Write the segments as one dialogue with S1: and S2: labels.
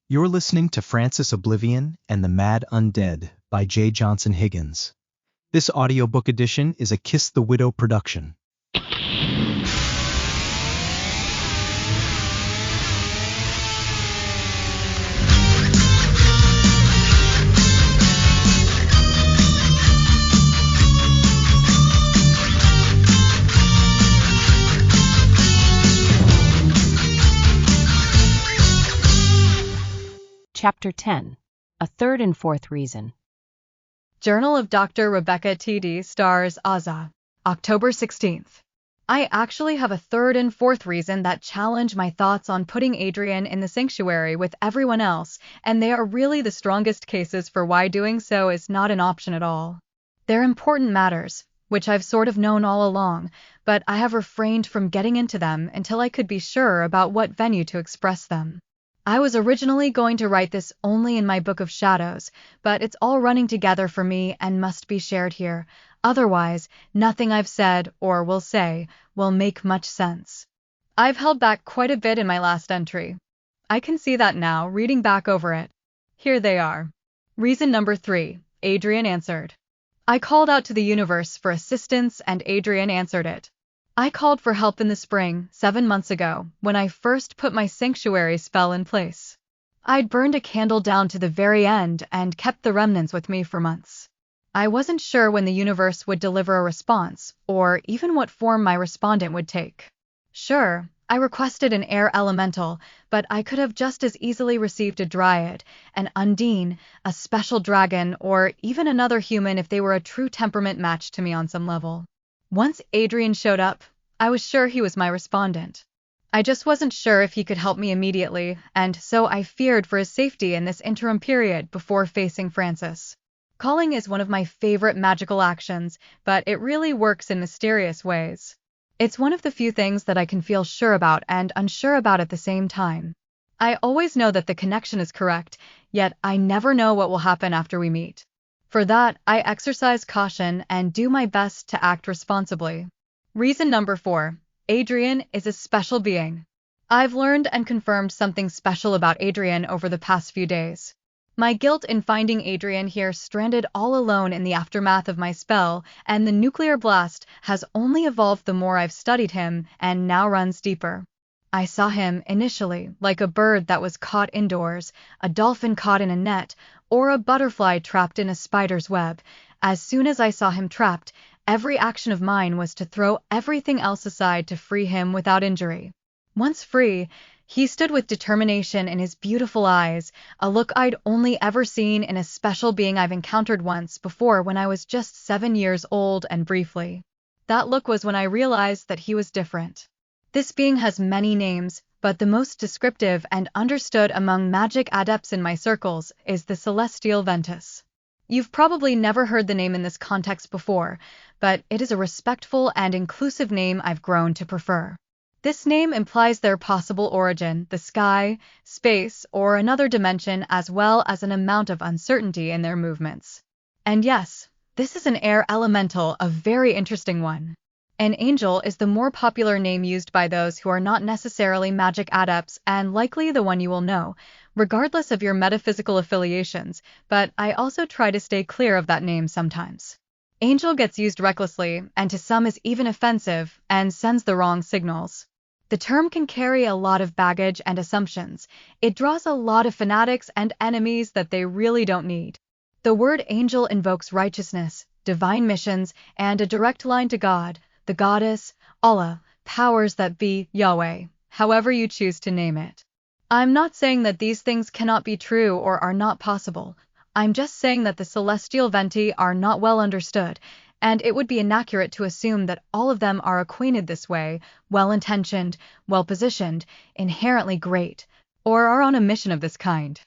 S1: You're listening to Francis Oblivion and the Mad Undead by J. Johnson Higgins. This audiobook edition is a Kiss the Widow production.
S2: Chapter 10. A Third and Fourth Reason.
S3: Journal of Dr. Rebecca T.D. Stars Aza, October 16th. I actually have a third and fourth reason that challenge my thoughts on putting Adrian in the sanctuary with everyone else, and they are really the strongest cases for why doing so is not an option at all. They're important matters, which I've sort of known all along, but I have refrained from getting into them until I could be sure about what venue to express them. I was originally going to write this only in my Book of Shadows, but it's all running together for me and must be shared here. Otherwise, nothing I've said or will say will make much sense. I've held back quite a bit in my last entry. I can see that now, reading back over it. Here they are. Reason number 3, Adrian answered. I called out to the universe for assistance and Adrian answered it. I called for help in the spring, 7 months ago, when I first put my sanctuary spell in place. I'd burned a candle down to the very end and kept the remnants with me for months. I wasn't sure when the universe would deliver a response, or even what form my respondent would take. Sure, I requested an air elemental, but I could have just as easily received a dryad, an undine, a special dragon, or even another human if they were a true temperament match to me on some level. Once Adrian showed up, I was sure he was my respondent. I just wasn't sure if he could help me immediately, and so I feared for his safety in this interim period before facing Francis. Calling is one of my favorite magical actions, but it really works in mysterious ways. It's one of the few things that I can feel sure about and unsure about at the same time. I always know that the connection is correct, yet I never know what will happen after we meet. For that, I exercise caution and do my best to act responsibly. Reason number 4. Adrian is a special being. I've learned and confirmed something special about Adrian over the past few days. My guilt in finding Adrian here stranded all alone in the aftermath of my spell, and the nuclear blast has only evolved the more I've studied him and now runs deeper. I saw him, initially, like a bird that was caught indoors, a dolphin caught in a net, or a butterfly trapped in a spider's web. As soon as I saw him trapped, every action of mine was to throw everything else aside to free him without injury. Once free, he stood with determination in his beautiful eyes, a look I'd only ever seen in a special being I've encountered once before when I was just 7 years old and briefly. That look was when I realized that he was different. This being has many names, but the most descriptive and understood among magic adepts in my circles is the Celestial Ventus. You've probably never heard the name in this context before, but it is a respectful and inclusive name I've grown to prefer. This name implies their possible origin, the sky, space, or another dimension, as well as an amount of uncertainty in their movements. And yes, this is an air elemental, a very interesting one. An angel is the more popular name used by those who are not necessarily magic adepts and likely the one you will know, regardless of your metaphysical affiliations, but I also try to stay clear of that name sometimes. Angel gets used recklessly, and to some is even offensive, and sends the wrong signals. The term can carry a lot of baggage and assumptions. It draws a lot of fanatics and enemies that they really don't need. The word angel invokes righteousness, divine missions, and a direct line to God, the goddess, Allah, powers that be, Yahweh, however you choose to name it. I'm not saying that these things cannot be true or are not possible. I'm just saying that the celestial venti are not well understood, and it would be inaccurate to assume that all of them are acquainted this way, well-intentioned, well-positioned, inherently great, or are on a mission of this kind.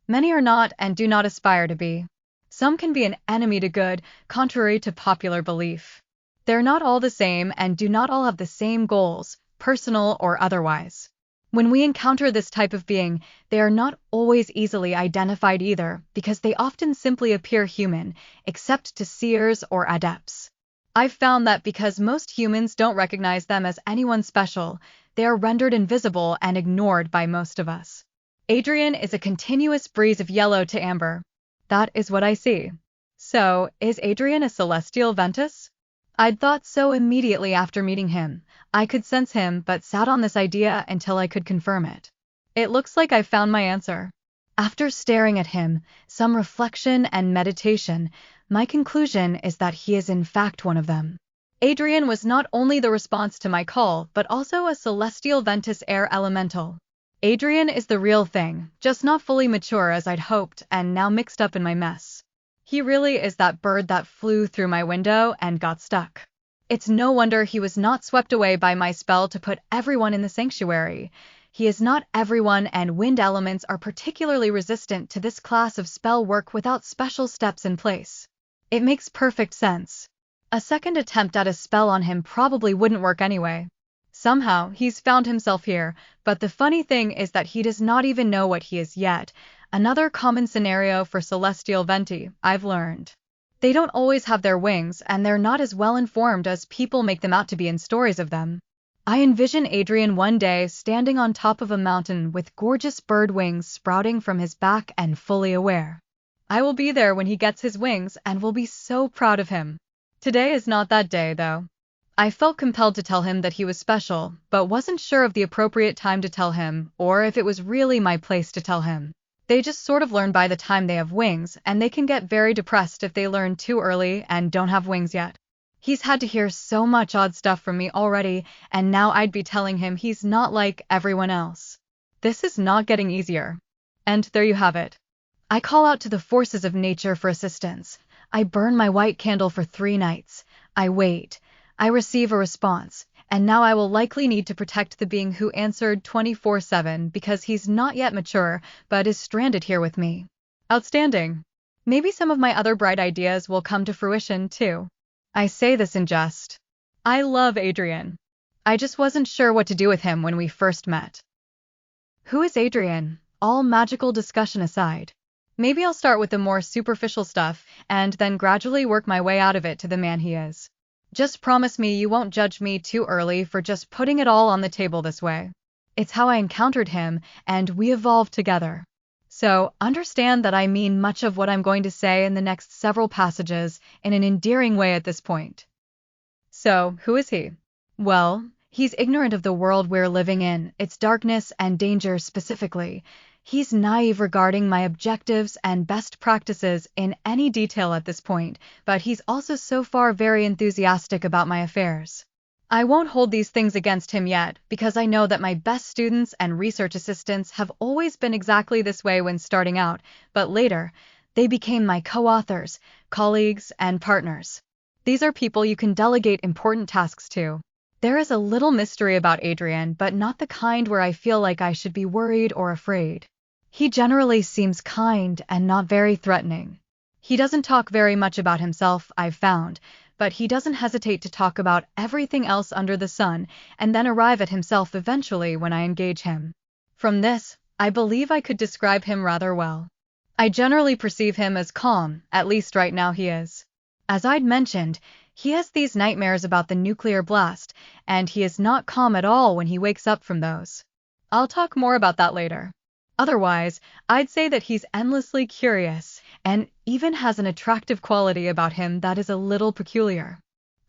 S3: Many are not and do not aspire to be. Some can be an enemy to good, contrary to popular belief. They're not all the same and do not all have the same goals, personal or otherwise. When we encounter this type of being, they are not always easily identified either, because they often simply appear human, except to seers or adepts. I've found that because most humans don't recognize them as anyone special, they are rendered invisible and ignored by most of us. Adrian is a continuous breeze of yellow to amber. That is what I see. So, is Adrian a celestial Ventus? I'd thought so immediately after meeting him. I could sense him, but sat on this idea until I could confirm it. It looks like I found my answer. After staring at him, some reflection and meditation, my conclusion is that he is in fact one of them. Adrian was not only the response to my call, but also a celestial Ventus air elemental. Adrian is the real thing, just not fully mature as I'd hoped and now mixed up in my mess. He really is that bird that flew through my window and got stuck. It's no wonder he was not swept away by my spell to put everyone in the sanctuary. He is not everyone, and wind elements are particularly resistant to this class of spell work without special steps in place. It makes perfect sense. A second attempt at a spell on him probably wouldn't work anyway. Somehow, he's found himself here, but the funny thing is that he does not even know what he is yet. Another common scenario for celestial Venti, I've learned. They don't always have their wings, and they're not as well informed as people make them out to be in stories of them. I envision Adrian one day standing on top of a mountain with gorgeous bird wings sprouting from his back and fully aware. I will be there when he gets his wings and will be so proud of him. Today is not that day, though. I felt compelled to tell him that he was special, but wasn't sure of the appropriate time to tell him, or if it was really my place to tell him. They just sort of learn by the time they have wings, and they can get very depressed if they learn too early and don't have wings yet. He's had to hear so much odd stuff from me already, and now I'd be telling him he's not like everyone else. This is not getting easier. And there you have it. I call out to the forces of nature for assistance. I burn my white candle for 3 nights. I wait. I receive a response, and now I will likely need to protect the being who answered 24/7 because he's not yet mature, but is stranded here with me. Outstanding. Maybe some of my other bright ideas will come to fruition, too. I say this in jest. I love Adrian. I just wasn't sure what to do with him when we first met. Who is Adrian? All magical discussion aside. Maybe I'll start with the more superficial stuff, and then gradually work my way out of it to the man he is. Just promise me you won't judge me too early for just putting it all on the table this way. It's how I encountered him, and we evolved together. So, understand that I mean much of what I'm going to say in the next several passages in an endearing way at this point. So, who is he? Well, he's ignorant of the world we're living in, its darkness and danger specifically. He's naive regarding my objectives and best practices in any detail at this point, but he's also so far very enthusiastic about my affairs. I won't hold these things against him yet, because I know that my best students and research assistants have always been exactly this way when starting out, but later, they became my co-authors, colleagues, and partners. These are people you can delegate important tasks to. There is a little mystery about Adrian, but not the kind where I feel like I should be worried or afraid. He generally seems kind and not very threatening. He doesn't talk very much about himself, I've found, but he doesn't hesitate to talk about everything else under the sun and then arrive at himself eventually when I engage him. From this, I believe I could describe him rather well. I generally perceive him as calm, at least right now he is. As I'd mentioned, he has these nightmares about the nuclear blast, and he is not calm at all when he wakes up from those. I'll talk more about that later. Otherwise, I'd say that he's endlessly curious, and even has an attractive quality about him that is a little peculiar.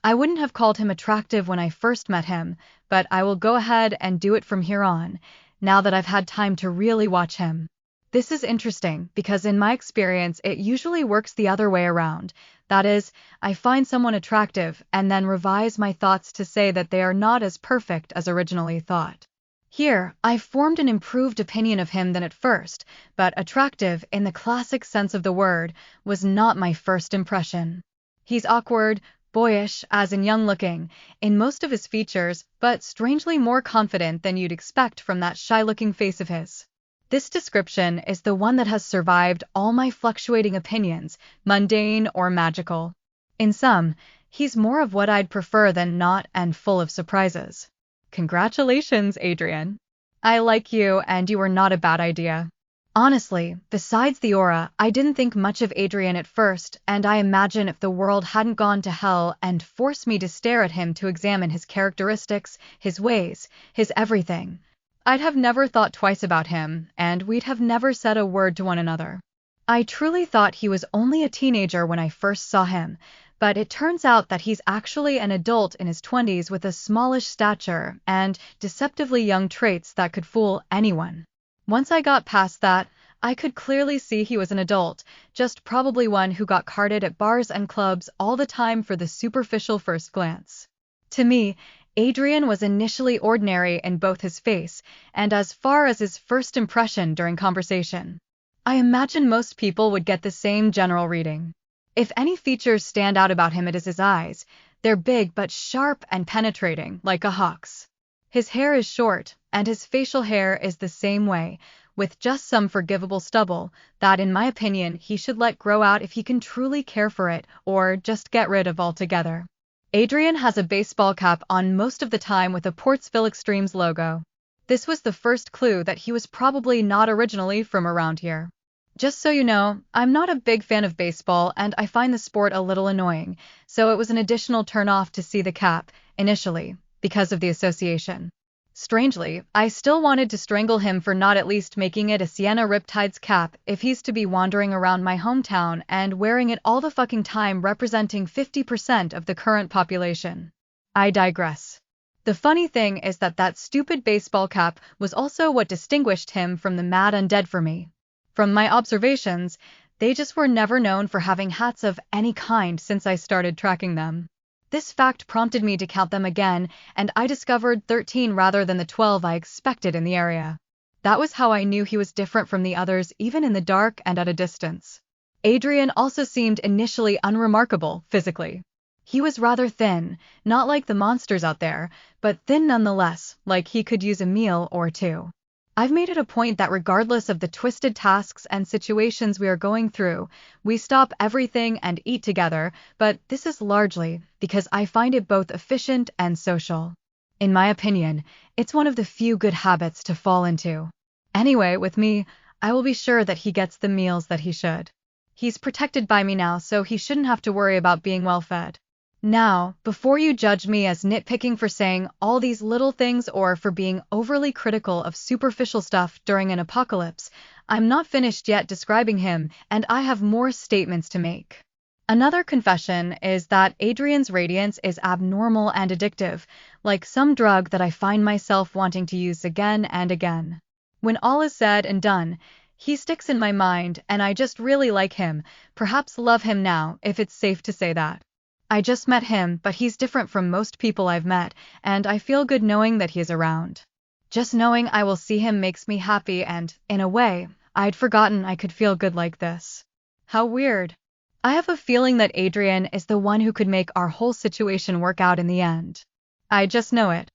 S3: I wouldn't have called him attractive when I first met him, but I will go ahead and do it from here on, now that I've had time to really watch him. This is interesting, because in my experience it usually works the other way around. That is, I find someone attractive and then revise my thoughts to say that they are not as perfect as originally thought. Here, I formed an improved opinion of him than at first, but attractive, in the classic sense of the word, was not my first impression. He's awkward, boyish, as in young-looking, in most of his features, but strangely more confident than you'd expect from that shy-looking face of his. This description is the one that has survived all my fluctuating opinions, mundane or magical. In sum, he's more of what I'd prefer than not, and full of surprises. Congratulations, Adrian. I like you, and you were not a bad idea. Honestly, besides the aura, I didn't think much of Adrian at first, and I imagine if the world hadn't gone to hell and forced me to stare at him to examine his characteristics, his ways, his everything, I'd have never thought twice about him, and we'd have never said a word to one another. I truly thought he was only a teenager when I first saw him, but it turns out that he's actually an adult in his 20s with a smallish stature and deceptively young traits that could fool anyone. Once I got past that, I could clearly see he was an adult, just probably one who got carded at bars and clubs all the time for the superficial first glance. To me, Adrian was initially ordinary in both his face and as far as his first impression during conversation. I imagine most people would get the same general reading. If any features stand out about him, it is his eyes. They're big but sharp and penetrating, like a hawk's. His hair is short, and his facial hair is the same way, with just some forgivable stubble that, in my opinion, he should let grow out if he can truly care for it, or just get rid of altogether. Adrian has a baseball cap on most of the time with a Portsville Extremes logo. This was the first clue that he was probably not originally from around here. Just so you know, I'm not a big fan of baseball and I find the sport a little annoying, so it was an additional turn-off to see the cap, initially, because of the association. Strangely, I still wanted to strangle him for not at least making it a Sienna Riptides cap if he's to be wandering around my hometown and wearing it all the fucking time, representing 50% of the current population. I digress. The funny thing is that that stupid baseball cap was also what distinguished him from the Mad Undead for me. From my observations, they just were never known for having hats of any kind since I started tracking them. This fact prompted me to count them again, and I discovered 13 rather than the 12 I expected in the area. That was how I knew he was different from the others, even in the dark and at a distance. Adrian also seemed initially unremarkable physically. He was rather thin, not like the monsters out there, but thin nonetheless, like he could use a meal or two. I've made it a point that regardless of the twisted tasks and situations we are going through, we stop everything and eat together, but this is largely because I find it both efficient and social. In my opinion, it's one of the few good habits to fall into. Anyway, with me, I will be sure that he gets the meals that he should. He's protected by me now, so he shouldn't have to worry about being well fed. Now, before you judge me as nitpicking for saying all these little things or for being overly critical of superficial stuff during an apocalypse, I'm not finished yet describing him, and I have more statements to make. Another confession is that Adrian's radiance is abnormal and addictive, like some drug that I find myself wanting to use again and again. When all is said and done, he sticks in my mind, and I just really like him, perhaps love him now, if it's safe to say that. I just met him, but he's different from most people I've met, and I feel good knowing that he is around. Just knowing I will see him makes me happy and, in a way, I'd forgotten I could feel good like this. How weird. I have a feeling that Adrian is the one who could make our whole situation work out in the end. I just know it.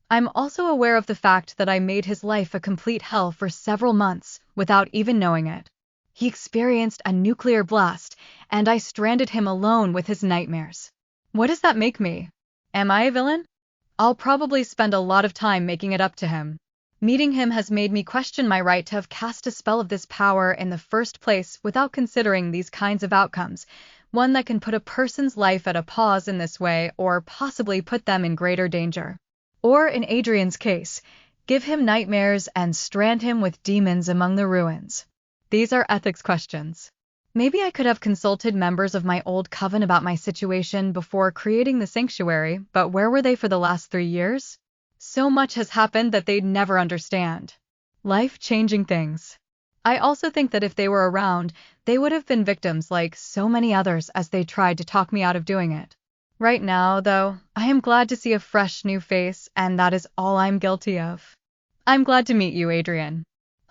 S3: I'm also aware of the fact that I made his life a complete hell for several months without even knowing it. He experienced a nuclear blast, and I stranded him alone with his nightmares. What does that make me? Am I a villain? I'll probably spend a lot of time making it up to him. Meeting him has made me question my right to have cast a spell of this power in the first place without considering these kinds of outcomes, one that can put a person's life at a pause in this way or possibly put them in greater danger. Or, in Adrian's case, give him nightmares and strand him with demons among the ruins. These are ethics questions. Maybe I could have consulted members of my old coven about my situation before creating the sanctuary, but where were they for the last 3 years? So much has happened that they'd never understand. Life-changing things. I also think that if they were around, they would have been victims like so many others as they tried to talk me out of doing it. Right now, though, I am glad to see a fresh new face, and that is all I'm guilty of. I'm glad to meet you, Adrian.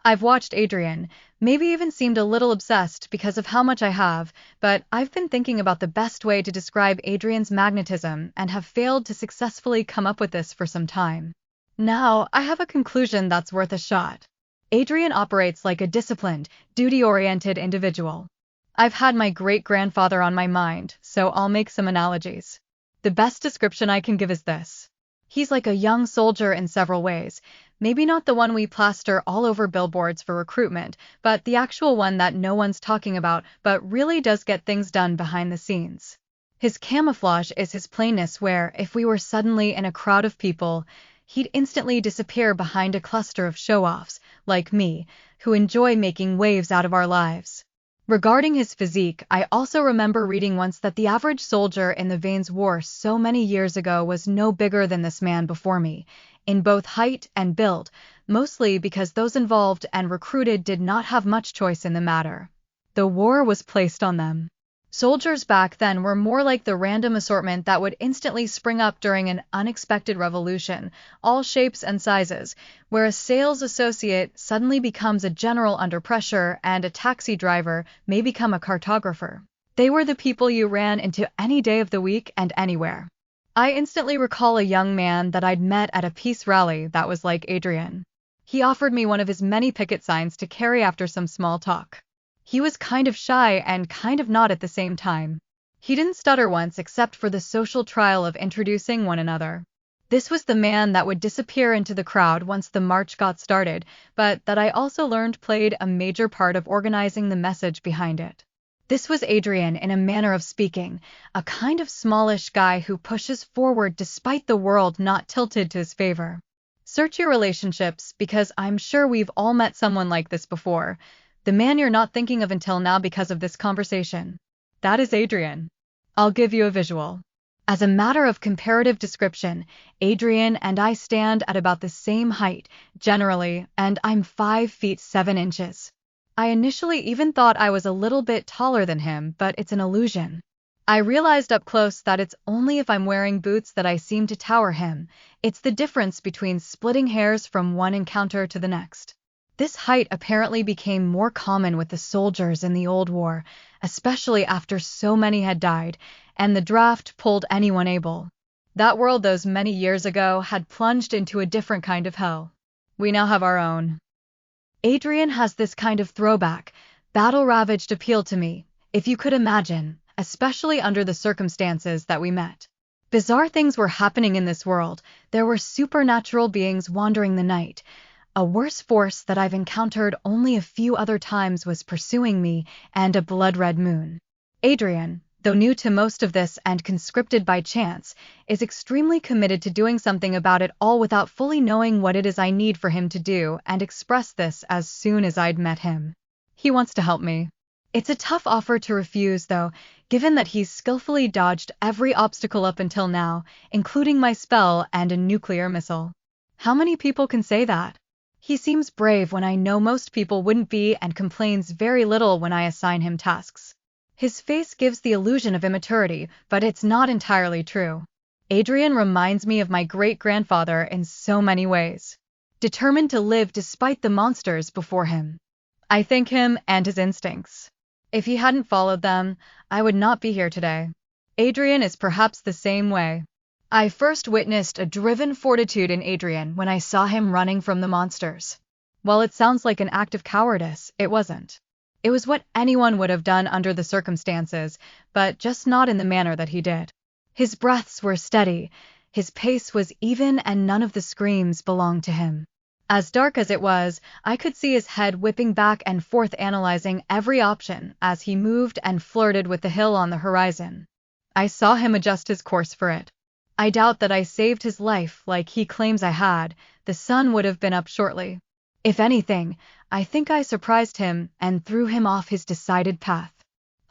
S3: I've watched Adrian, maybe even seemed a little obsessed because of how much I have, but I've been thinking about the best way to describe Adrian's magnetism and have failed to successfully come up with this for some time. Now, I have a conclusion that's worth a shot. Adrian operates like a disciplined, duty-oriented individual. I've had my great-grandfather on my mind, so I'll make some analogies. The best description I can give is this. He's like a young soldier in several ways. Maybe not the one we plaster all over billboards for recruitment, but the actual one that no one's talking about, but really does get things done behind the scenes. His camouflage is his plainness where, if we were suddenly in a crowd of people, he'd instantly disappear behind a cluster of show-offs, like me, who enjoy making waves out of our lives. Regarding his physique, I also remember reading once that the average soldier in the Vanes War so many years ago was no bigger than this man before me, in both height and build, mostly because those involved and recruited did not have much choice in the matter. The war was placed on them. Soldiers back then were more like the random assortment that would instantly spring up during an unexpected revolution, all shapes and sizes, where a sales associate suddenly becomes a general under pressure and a taxi driver may become a cartographer. They were the people you ran into any day of the week and anywhere. I instantly recall a young man that I'd met at a peace rally that was like Adrian. He offered me one of his many picket signs to carry after some small talk. He was kind of shy and kind of not at the same time. He didn't stutter once except for the social trial of introducing one another. This was the man that would disappear into the crowd once the march got started, but that I also learned played a major part of organizing the message behind it. This was Adrian in a manner of speaking, a kind of smallish guy who pushes forward despite the world not tilted to his favor. Search your relationships because I'm sure we've all met someone like this before. The man you're not thinking of until now because of this conversation. That is Adrian. I'll give you a visual. As a matter of comparative description, Adrian and I stand at about the same height, generally, and I'm 5 feet 7 inches. I initially even thought I was a little bit taller than him, but it's an illusion. I realized up close that it's only if I'm wearing boots that I seem to tower him. It's the difference between splitting hairs from one encounter to the next. This height apparently became more common with the soldiers in the old war, especially after so many had died, and the draft pulled anyone able. That world those many years ago had plunged into a different kind of hell. We now have our own. Adrian has this kind of throwback, battle-ravaged appeal to me, if you could imagine, especially under the circumstances that we met. Bizarre things were happening in this world. There were supernatural beings wandering the night. A worse force that I've encountered only a few other times was pursuing me, and a blood-red moon. Adrian, though new to most of this and conscripted by chance, is extremely committed to doing something about it all without fully knowing what it is I need for him to do, and expressed this as soon as I'd met him. He wants to help me. It's a tough offer to refuse, though, given that he's skillfully dodged every obstacle up until now, including my spell and a nuclear missile. How many people can say that? He seems brave when I know most people wouldn't be and complains very little when I assign him tasks. His face gives the illusion of immaturity, but it's not entirely true. Adrian reminds me of my great-grandfather in so many ways. Determined to live despite the monsters before him. I thank him and his instincts. If he hadn't followed them, I would not be here today. Adrian is perhaps the same way. I first witnessed a driven fortitude in Adrian when I saw him running from the monsters. While it sounds like an act of cowardice, it wasn't. It was what anyone would have done under the circumstances, but just not in the manner that he did. His breaths were steady, his pace was even, and none of the screams belonged to him. As dark as it was, I could see his head whipping back and forth analyzing every option as he moved and flirted with the hill on the horizon. I saw him adjust his course for it. I doubt that I saved his life like he claims I had. The sun would have been up shortly. If anything, I think I surprised him and threw him off his decided path.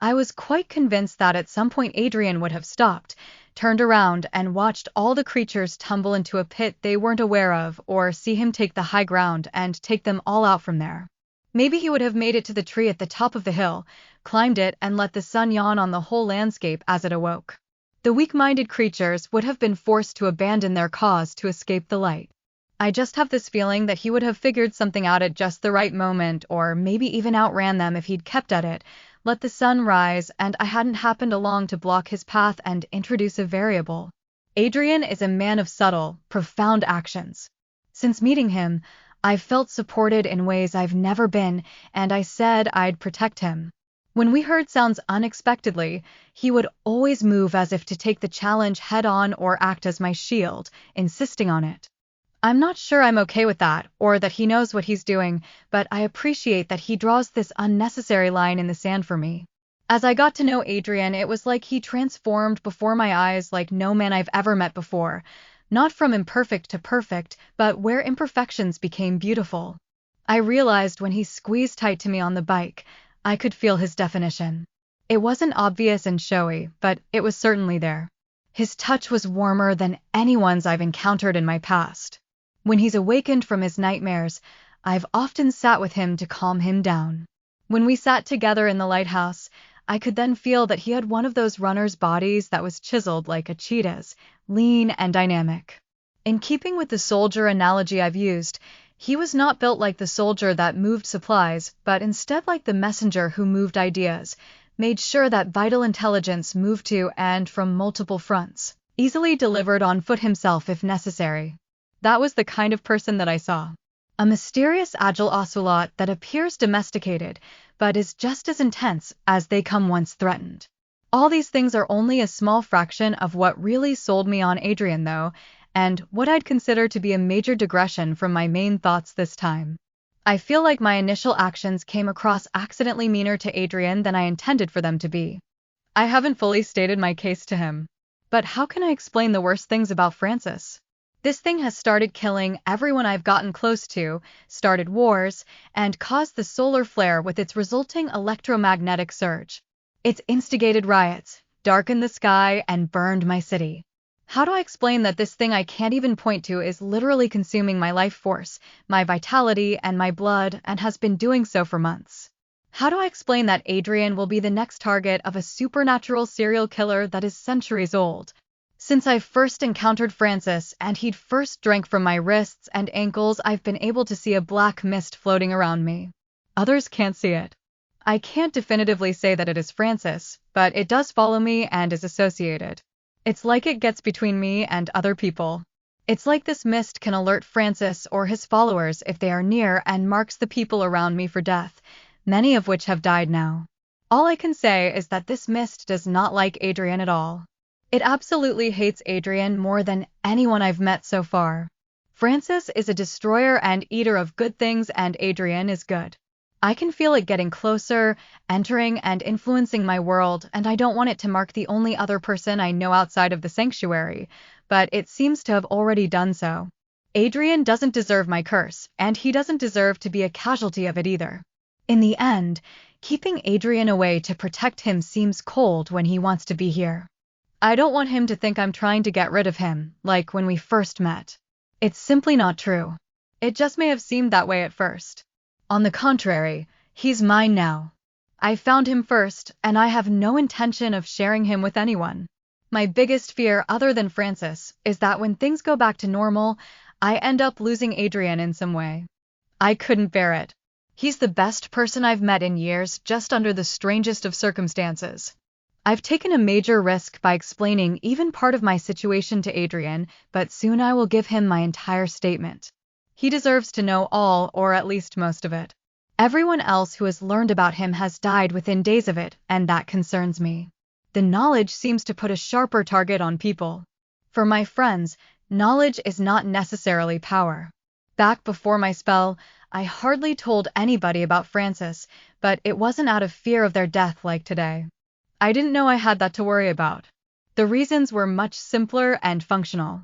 S3: I was quite convinced that at some point Adrian would have stopped, turned around and watched all the creatures tumble into a pit they weren't aware of, or see him take the high ground and take them all out from there. Maybe he would have made it to the tree at the top of the hill, climbed it and let the sun yawn on the whole landscape as it awoke. The weak-minded creatures would have been forced to abandon their cause to escape the light. I just have this feeling that he would have figured something out at just the right moment, or maybe even outran them if he'd kept at it, let the sun rise, and I hadn't happened along to block his path and introduce a variable. Adrian is a man of subtle, profound actions. Since meeting him, I've felt supported in ways I've never been, and I said I'd protect him. When we heard sounds unexpectedly, he would always move as if to take the challenge head-on or act as my shield, insisting on it. I'm not sure I'm okay with that, or that he knows what he's doing, but I appreciate that he draws this unnecessary line in the sand for me. As I got to know Adrian, it was like he transformed before my eyes like no man I've ever met before. Not from imperfect to perfect, but where imperfections became beautiful. I realized when he squeezed tight to me on the bike, I could feel his definition. It wasn't obvious and showy, but it was certainly there. His touch was warmer than anyone's I've encountered in my past. When he's awakened from his nightmares, I've often sat with him to calm him down. When we sat together in the lighthouse, I could then feel that he had one of those runners' bodies that was chiseled like a cheetah's, lean and dynamic. In keeping with the soldier analogy I've used, he was not built like the soldier that moved supplies, but instead like the messenger who moved ideas, made sure that vital intelligence moved to and from multiple fronts, easily delivered on foot himself if necessary. That was the kind of person that I saw. A mysterious agile ocelot that appears domesticated, but is just as intense as they come once threatened. All these things are only a small fraction of what really sold me on Adrian though, and what I'd consider to be a major digression from my main thoughts this time. I feel like my initial actions came across accidentally meaner to Adrian than I intended for them to be. I haven't fully stated my case to him. But how can I explain the worst things about Francis? This thing has started killing everyone I've gotten close to, started wars, and caused the solar flare with its resulting electromagnetic surge. It's instigated riots, darkened the sky, and burned my city. How do I explain that this thing I can't even point to is literally consuming my life force, my vitality, and my blood, and has been doing so for months? How do I explain that Adrian will be the next target of a supernatural serial killer that is centuries old? Since I first encountered Francis and he'd first drank from my wrists and ankles, I've been able to see a black mist floating around me. Others can't see it. I can't definitively say that it is Francis, but it does follow me and is associated. It's like it gets between me and other people. It's like this mist can alert Francis or his followers if they are near and marks the people around me for death, many of which have died now. All I can say is that this mist does not like Adrian at all. It absolutely hates Adrian more than anyone I've met so far. Francis is a destroyer and eater of good things, and Adrian is good. I can feel it getting closer, entering and influencing my world, and I don't want it to mark the only other person I know outside of the sanctuary, but it seems to have already done so. Adrian doesn't deserve my curse, and he doesn't deserve to be a casualty of it either. In the end, keeping Adrian away to protect him seems cold when he wants to be here. I don't want him to think I'm trying to get rid of him, like when we first met. It's simply not true. It just may have seemed that way at first. On the contrary, he's mine now. I found him first, and I have no intention of sharing him with anyone. My biggest fear, other than Francis, is that when things go back to normal, I end up losing Adrian in some way. I couldn't bear it. He's the best person I've met in years, just under the strangest of circumstances. I've taken a major risk by explaining even part of my situation to Adrian, but soon I will give him my entire statement. He deserves to know all, or at least most of it. Everyone else who has learned about him has died within days of it, and that concerns me. The knowledge seems to put a sharper target on people. For my friends, knowledge is not necessarily power. Back before my spell, I hardly told anybody about Francis, but it wasn't out of fear of their death like today. I didn't know I had that to worry about. The reasons were much simpler and functional.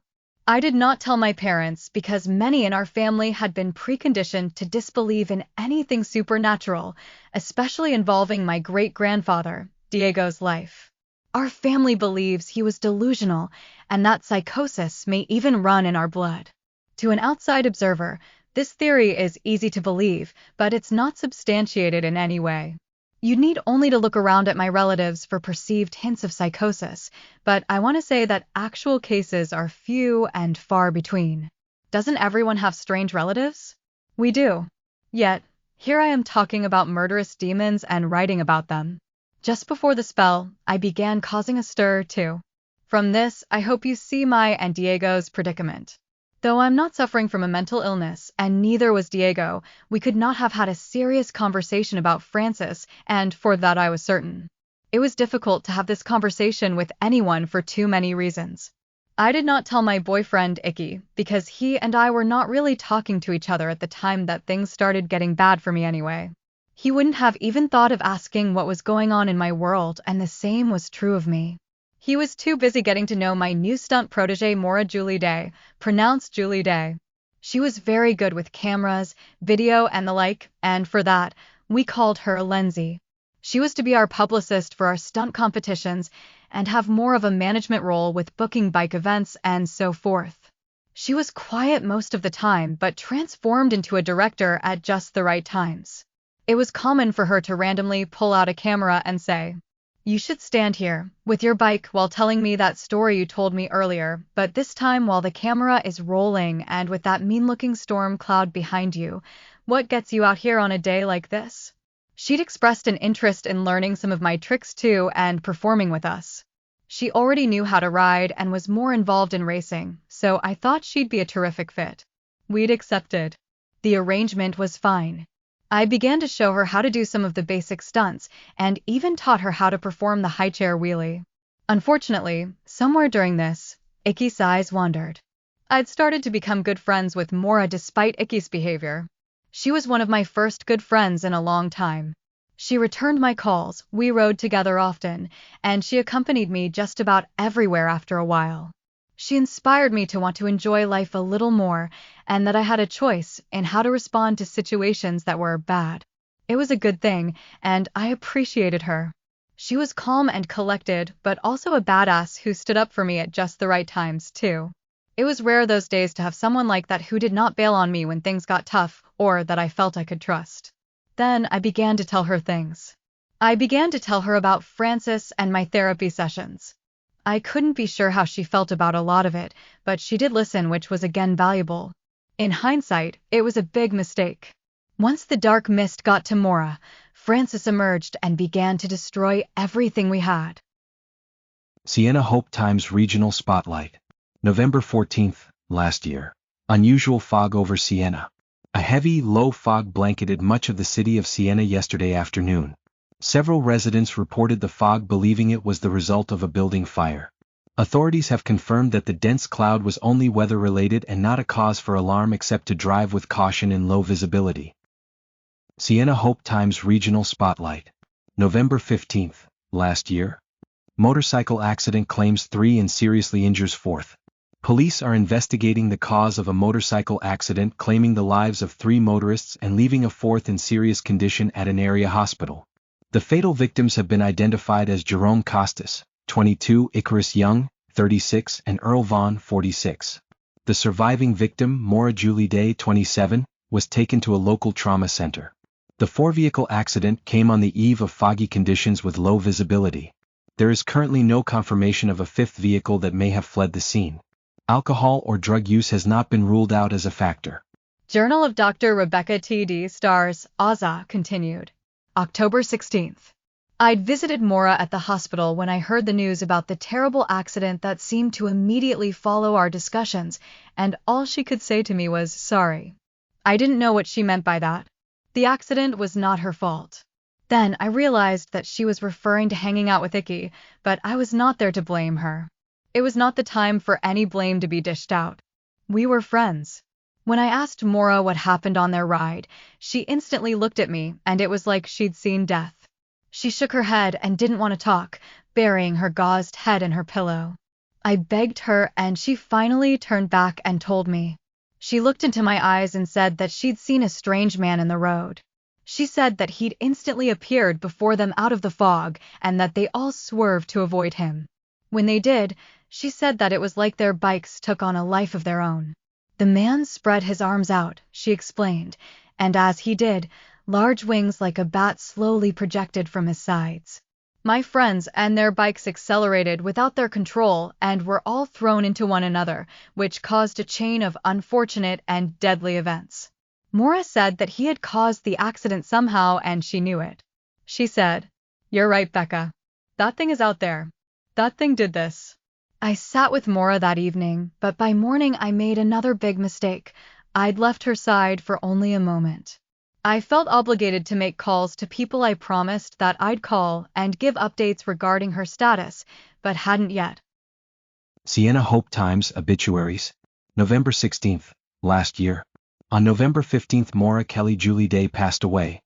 S3: I did not tell my parents because many in our family had been preconditioned to disbelieve in anything supernatural, especially involving my great-grandfather, Diego's life. Our family believes he was delusional and that psychosis may even run in our blood. To an outside observer, this theory is easy to believe, but it's not substantiated in any way. You need only to look around at my relatives for perceived hints of psychosis, but I want to say that actual cases are few and far between. Doesn't everyone have strange relatives? We do. Yet, here I am talking about murderous demons and writing about them. Just before the spell, I began causing a stir, too. From this, I hope you see my and Diego's predicament. Though I'm not suffering from a mental illness, and neither was Diego, we could not have had a serious conversation about Francis, and for that I was certain. It was difficult to have this conversation with anyone for too many reasons. I did not tell my boyfriend, Icky, because he and I were not really talking to each other at the time that things started getting bad for me anyway. He wouldn't have even thought of asking what was going on in my world, and the same was true of me. He was too busy getting to know my new stunt protege Maura Julie Day, pronounced Julie Day. She was very good with cameras, video, and the like, and for that, we called her Lindsay. She was to be our publicist for our stunt competitions and have more of a management role with booking bike events and so forth. She was quiet most of the time but transformed into a director at just the right times. It was common for her to randomly pull out a camera and say, "You should stand here, with your bike while telling me that story you told me earlier, but this time while the camera is rolling and with that mean-looking storm cloud behind you. What gets you out here on a day like this?" She'd expressed an interest in learning some of my tricks too and performing with us. She already knew how to ride and was more involved in racing, so I thought she'd be a terrific fit. We'd accepted. The arrangement was fine. I began to show her how to do some of the basic stunts and even taught her how to perform the high chair wheelie. Unfortunately, somewhere during this, Icky's eyes wandered. I'd started to become good friends with Maura despite Icky's behavior. She was one of my first good friends in a long time. She returned my calls, we rode together often, and she accompanied me just about everywhere after a while. She inspired me to want to enjoy life a little more, and that I had a choice in how to respond to situations that were bad. It was a good thing, and I appreciated her. She was calm and collected, but also a badass who stood up for me at just the right times, too. It was rare those days to have someone like that who did not bail on me when things got tough, or that I felt I could trust. Then I began to tell her things. I began to tell her about Francis and my therapy sessions. I couldn't be sure how she felt about a lot of it, but she did listen, which was again valuable. In hindsight, it was a big mistake. Once the dark mist got to Maura, Francis emerged and began to destroy everything we had.
S1: Sienna Hope Times Regional Spotlight. November 14th, last year. Unusual fog over Sienna. A heavy, low fog blanketed much of the city of Sienna yesterday afternoon. Several residents reported the fog, believing it was the result of a building fire. Authorities have confirmed that the dense cloud was only weather-related and not a cause for alarm, except to drive with caution in low visibility. Sienna Hope Times Regional Spotlight. November 15th, last year. Motorcycle accident claims 3 and seriously injures 4th. Police are investigating the cause of a motorcycle accident, claiming the lives of 3 motorists and leaving a 4th in serious condition at an area hospital. The fatal victims have been identified as Jerome Costas, 22, Icarus Young, 36, and Earl Vaughn, 46. The surviving victim, Maura Julie Day, 27, was taken to a local trauma center. The 4-vehicle accident came on the eve of foggy conditions with low visibility. There is currently no confirmation of a 5th vehicle that may have fled the scene. Alcohol or drug use has not been ruled out as a factor.
S3: Journal of Dr. Rebecca T.D. Stars, Aza, continued. October 16th. I'd visited Maura at the hospital when I heard the news about the terrible accident that seemed to immediately follow our discussions, and all she could say to me was, "Sorry." I didn't know what she meant by that. The accident was not her fault. Then I realized that she was referring to hanging out with Icky, but I was not there to blame her. It was not the time for any blame to be dished out. We were friends. When I asked Maura what happened on their ride, she instantly looked at me, and it was like she'd seen death. She shook her head and didn't want to talk, burying her gauzed head in her pillow. I begged her, and she finally turned back and told me. She looked into my eyes and said that she'd seen a strange man in the road. She said that he'd instantly appeared before them out of the fog, and that they all swerved to avoid him. When they did, she said that it was like their bikes took on a life of their own. The man spread his arms out, she explained, and as he did, large wings like a bat slowly projected from his sides. My friends and their bikes accelerated without their control and were all thrown into one another, which caused a chain of unfortunate and deadly events. Maura said that he had caused the accident somehow, and she knew it. She said, "You're right, Becca. That thing is out there. That thing did this." I sat with Maura that evening, but by morning I made another big mistake. I'd left her side for only a moment. I felt obligated to make calls to people I promised that I'd call and give updates regarding her status, but hadn't yet.
S1: Sienna Hope Times Obituaries. November 16th, last year. On November 15th, Maura Kelly Julie Day passed away.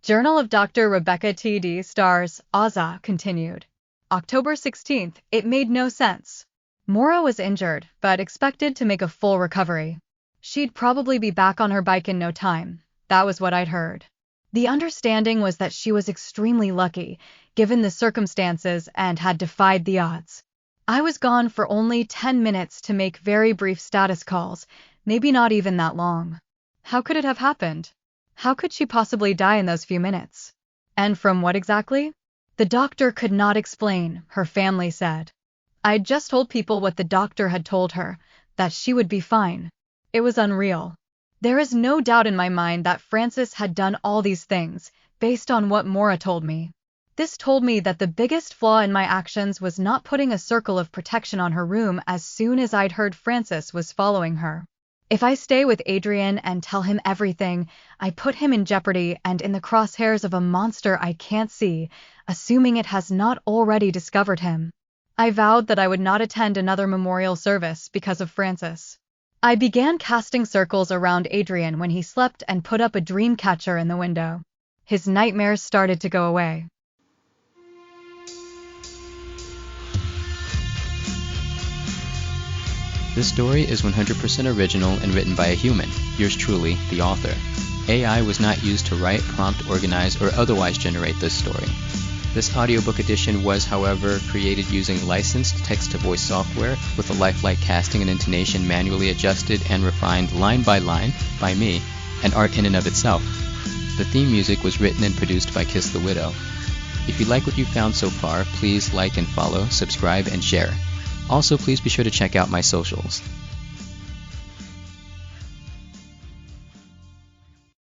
S3: Journal of Dr. Rebecca T.D. Stars, Aza, continued. October 16th, it made no sense. Maura was injured, but expected to make a full recovery. She'd probably be back on her bike in no time. That was what I'd heard. The understanding was that she was extremely lucky, given the circumstances, and had defied the odds. I was gone for only 10 minutes to make very brief status calls, maybe not even that long. How could it have happened? How could she possibly die in those few minutes? And from what exactly? The doctor could not explain, her family said. I'd just told people what the doctor had told her, that she would be fine. It was unreal. There is no doubt in my mind that Frances had done all these things, based on what Maura told me. This told me that the biggest flaw in my actions was not putting a circle of protection on her room as soon as I'd heard Frances was following her. If I stay with Adrian and tell him everything, I put him in jeopardy and in the crosshairs of a monster I can't see, assuming it has not already discovered him. I vowed that I would not attend another memorial service because of Frances. I began casting circles around Adrian when he slept and put up a dream catcher in the window. His nightmares started to go away.
S4: This story is 100% original and written by a human, yours truly, the author. AI was not used to write, prompt, organize, or otherwise generate this story. This audiobook edition was, however, created using licensed text-to-voice software with a lifelike casting and intonation manually adjusted and refined line by line by me, and art in and of itself. The theme music was written and produced by Kiss the Widow. If you like what you've found so far, please like and follow, subscribe, and share. Also, please be sure to check out my socials.